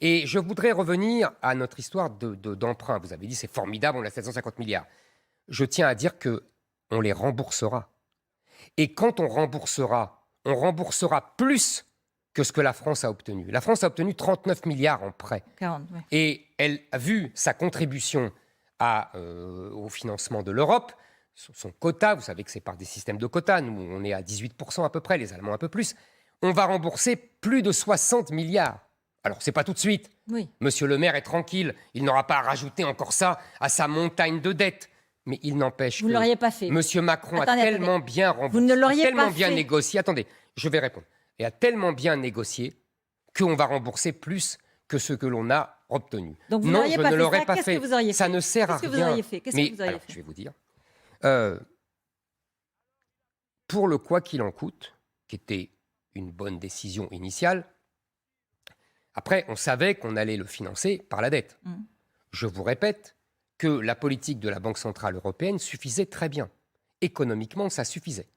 Et je voudrais revenir à notre histoire d'emprunt. Vous avez dit c'est formidable, on a 750 milliards. Je tiens à dire qu'on les remboursera. Et quand on remboursera plus que ce que la France a obtenu. La France a obtenu 39 milliards en prêts. 40, ouais. Et elle a vu sa contribution au financement de l'Europe, son quota, vous savez que c'est par des systèmes de quotas, nous on est à 18% à peu près, les Allemands un peu plus, on va rembourser plus de 60 milliards. Alors c'est pas tout de suite, Oui. Monsieur le maire est tranquille, il n'aura pas à rajouter encore ça à sa montagne de dettes. Mais il n'empêche Vous ne l'auriez pas fait. Monsieur Macron Attendez, a tellement bien remboursé, vous ne l'auriez tellement pas bien fait. négocié, attendez, je vais répondre, et a tellement bien négocié qu'on va rembourser plus que ce que l'on a obtenu. Donc vous non, n'auriez je pas ne fait l'aurais ça. pas Qu'est-ce fait. que vous auriez fait? Ça ne sert à Qu'est-ce que rien. vous auriez fait? Qu'est-ce que vous auriez alors, fait? je vais vous dire. Pour le quoi qu'il en coûte, qui était une bonne décision initiale, après, on savait qu'on allait le financer par la dette. Je vous répète que la politique de la Banque centrale européenne suffisait très bien. Économiquement, ça suffisait.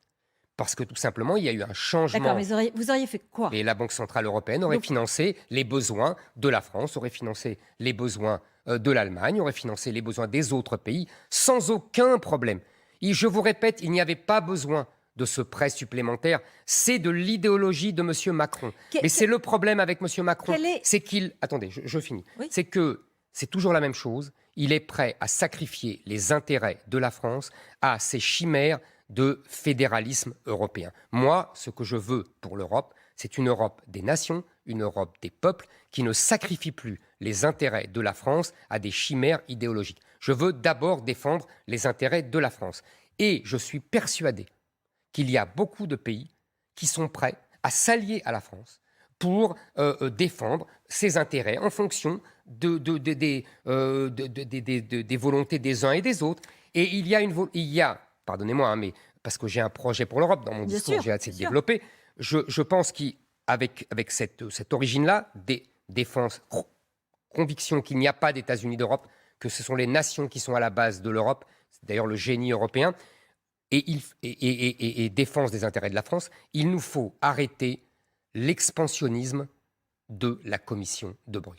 Parce que tout simplement, il y a eu un changement. D'accord, mais vous auriez fait quoi? Et la Banque centrale européenne aurait financé les besoins de la France, aurait financé les besoins de l'Allemagne, aurait financé les besoins des autres pays, sans aucun problème. Et je vous répète, il n'y avait pas besoin de ce prêt supplémentaire. C'est de l'idéologie de M. Macron. Mais c'est le problème avec M. Macron. C'est qu'il... Attendez, je finis. Oui. C'est que c'est toujours la même chose. Il est prêt à sacrifier les intérêts de la France à ces chimères de fédéralisme européen. Moi, ce que je veux pour l'Europe, c'est une Europe des nations, une Europe des peuples, qui ne sacrifie plus les intérêts de la France à des chimères idéologiques. Je veux d'abord défendre les intérêts de la France. Et je suis persuadé qu'il y a beaucoup de pays qui sont prêts à s'allier à la France pour défendre ses intérêts en fonction des volontés des uns et des autres. Et il y a pardonnez-moi, mais parce que j'ai un projet pour l'Europe, dans mon discours, j'ai assez de développer, je pense qu'avec cette origine-là, défense, conviction qu'il n'y a pas d'États-Unis d'Europe, que ce sont les nations qui sont à la base de l'Europe, c'est d'ailleurs le génie européen, et défense des intérêts de la France, il nous faut arrêter l'expansionnisme de la Commission de Bruxelles.